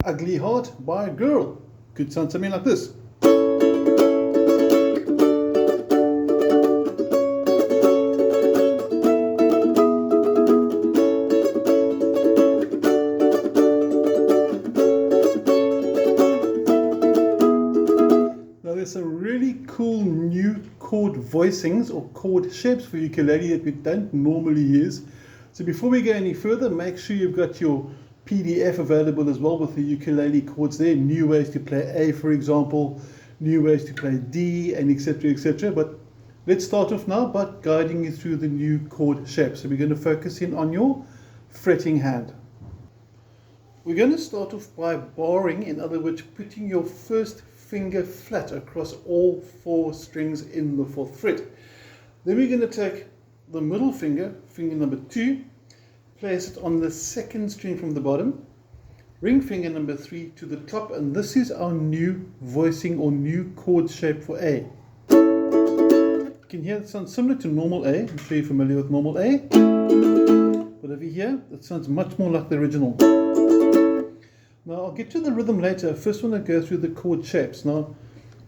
Ugly Heart by Girl. Could sound something like this. Now there's some really cool new chord voicings or chord shapes for ukulele that we don't normally use. So before we go any further, make sure you've got your PDF available as well with the ukulele chords there. New ways to play A, for example, new ways to play D, and etc. etc. But let's start off now by guiding you through the new chord shapes. So we're going to focus in on your fretting hand. We're going to start off by barring, in other words, putting your first finger flat across all 4 strings in the 4th fret. Then we're going to take the middle finger, finger number 2, place it on the 2nd string from the bottom, ring finger number 3 to the top, and this is our new voicing or new chord shape for A. You can hear it sounds similar to normal A. I'm sure you're familiar with normal A. But over here, it sounds much more like the original. Now I'll get to the rhythm later. I first want to go through the chord shapes. Now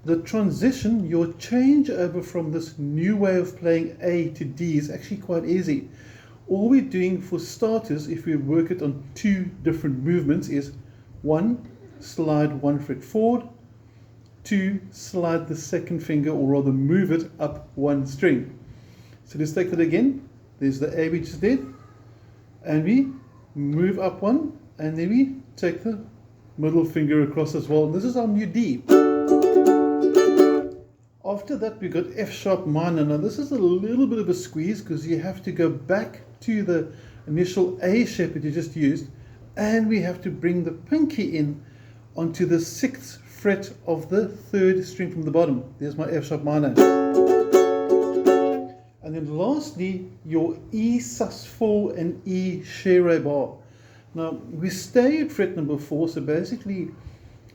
the transition, your change over from this new way of playing A to D is actually quite easy. All we're doing for starters, if we work it on 2 different movements, is 1, slide 1 fret forward, 2, slide the 2nd finger, or rather move it up 1 string. So let's take that again. There's the A we just did, and we move up 1, and then we take the middle finger across as well. And this is our new D. After that we got F sharp minor. Now this is a little bit of a squeeze because you have to go back to the initial A shape that you just used, and we have to bring the pinky in onto the 6th fret of the 3rd string from the bottom. There's my F sharp minor. And then lastly, your E sus4 and E shere bar. Now we stay at fret number 4, so basically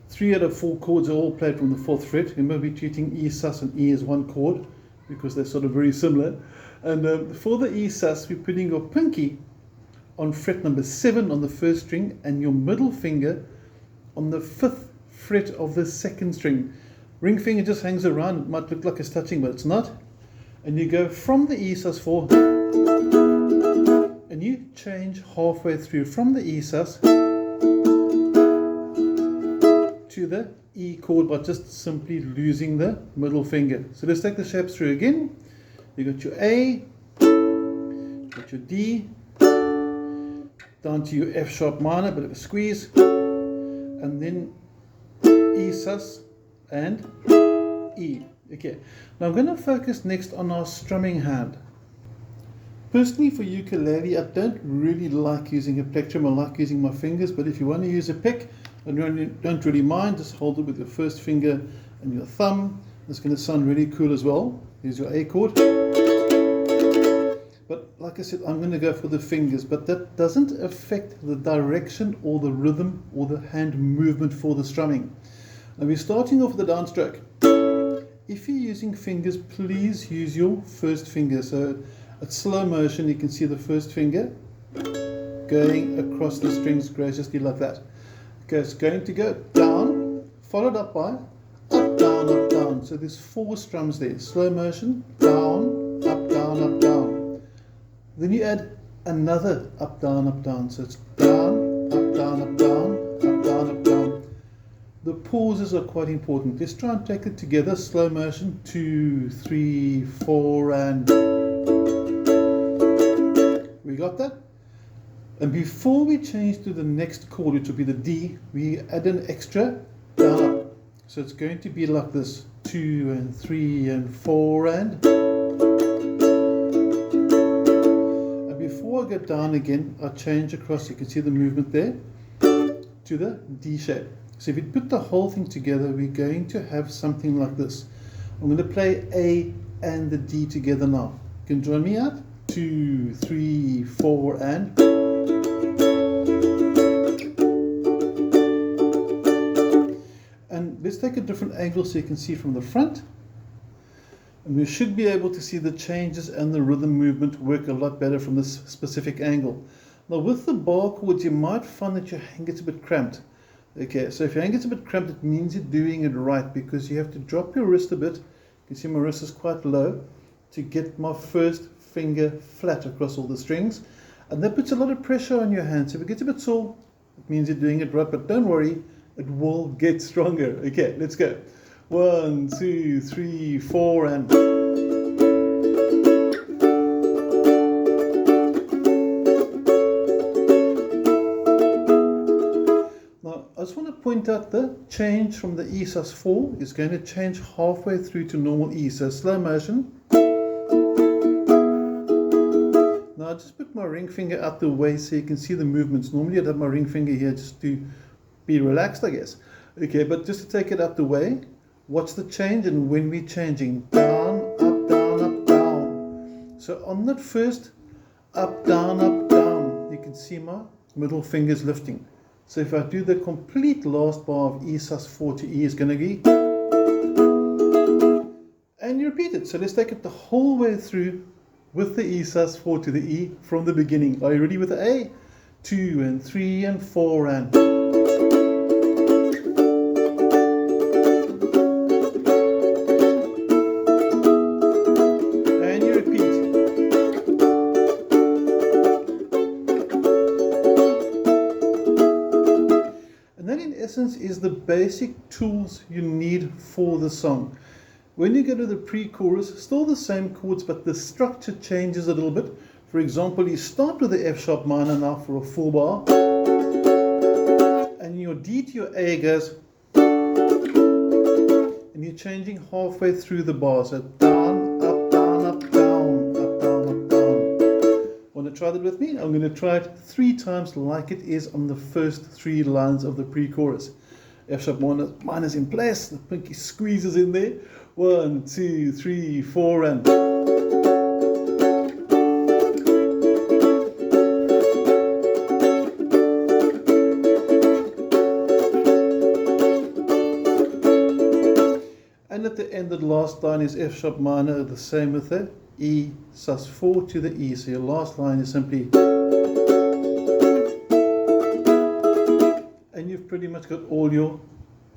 3 out of 4 chords are all played from the 4th fret. Remember, we're treating E sus and E as one chord because they're sort of very similar. And for the E sus, we're putting your pinky on fret number 7 on the 1st string and your middle finger on the 5th fret of the 2nd string. Ring finger just hangs around. It might look like it's touching, but it's not. And you go from the E sus4 and you change halfway through from the E sus to the E chord by just simply losing the middle finger. So let's take the shapes through again. You got your A, got your D, down to your F sharp minor, bit of a squeeze, and then E sus and E. Okay, now I'm going to focus next on our strumming hand. Personally, for ukulele, I don't really like using a plectrum. I like using my fingers, but if you want to use a pick and you don't really mind, just hold it with your first finger and your thumb. It's going to sound really cool as well. Here's your A chord. But like I said, I'm going to go for the fingers, but that doesn't affect the direction or the rhythm or the hand movement for the strumming. Now we're starting off with the downstroke. If you're using fingers, please use your first finger. So at slow motion, you can see the first finger going across the strings graciously like that. Okay, it's going to go down, followed up by up, down, up, down. So there's 4 strums there. Slow motion, down, up, down, up, down. Then you add another up, down, up, down. So it's down, up, down, up, down, up, down, up, down. The pauses are quite important. Let's try and take it together. Slow motion, 2, 3, 4, and we got that? And before we change to the next chord, which will be the D, we add an extra down up. So it's going to be like this, 2 and 3 and 4 and before I go down again, I change across, you can see the movement there, to the D shape. So if we put the whole thing together, we're going to have something like this. I'm going to play A and the D together now. You can join me out. 2, 3, 4, and let's take a different angle so you can see from the front. And we should be able to see the changes and the rhythm movement work a lot better from this specific angle. Now with the bar chords, you might find that your hand gets a bit cramped. Okay, so if your hand gets a bit cramped, it means you're doing it right, because you have to drop your wrist a bit. You can see my wrist is quite low to get my first finger flat across all the strings. And that puts a lot of pressure on your hand. So if it gets a bit sore, it means you're doing it right, but don't worry, it will get stronger. Okay, let's go. 1, 2, 3, 4, and... Now, I just want to point out the change from the E sus4 is going to change halfway through to normal E. So slow motion. Now I just put my ring finger out the way so you can see the movements. Normally I'd have my ring finger here just to be relaxed, I guess. Okay, but just to take it out the way, watch the change, and when we're changing, down, up, down, up, down. So on that first up, down, you can see my middle fingers lifting. So if I do the complete last bar of E sus4 to E, is going to be, and you repeat it. So let's take it the whole way through with the E sus4 to the E from the beginning. Are you ready with the A? 2 and 3 and 4 and... And you repeat. And that in essence is the basic tools you need for the song. When you go to the pre-chorus, still the same chords, but the structure changes a little bit. For example, you start with the F sharp minor now for a full bar, and your D to your A goes, and you're changing halfway through the bar. So down, up, down, up, down, up, down, up, down. Want to try that with me? I'm going to try it 3 times like it is on the first 3 lines of the pre-chorus. F sharp minor is in place, the pinky squeezes in there. 1, 2, 3, 4, and... And at the end of the last line is F sharp minor, the same with the E sus4 to the E. So your last line is simply... And you've pretty much got all your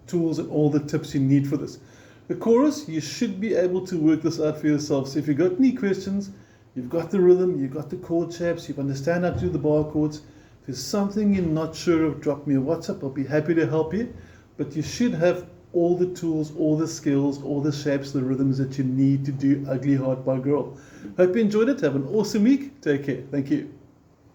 tools and all the tips you need for this. The chorus, you should be able to work this out for yourself. So if you've got any questions, you've got the rhythm, you've got the chord shapes, you understand how to do the bar chords. If there's something you're not sure of, drop me a WhatsApp. I'll be happy to help you. But you should have all the tools, all the skills, all the shapes, the rhythms that you need to do Ugly Heart by Girl. Hope you enjoyed it. Have an awesome week. Take care. Thank you.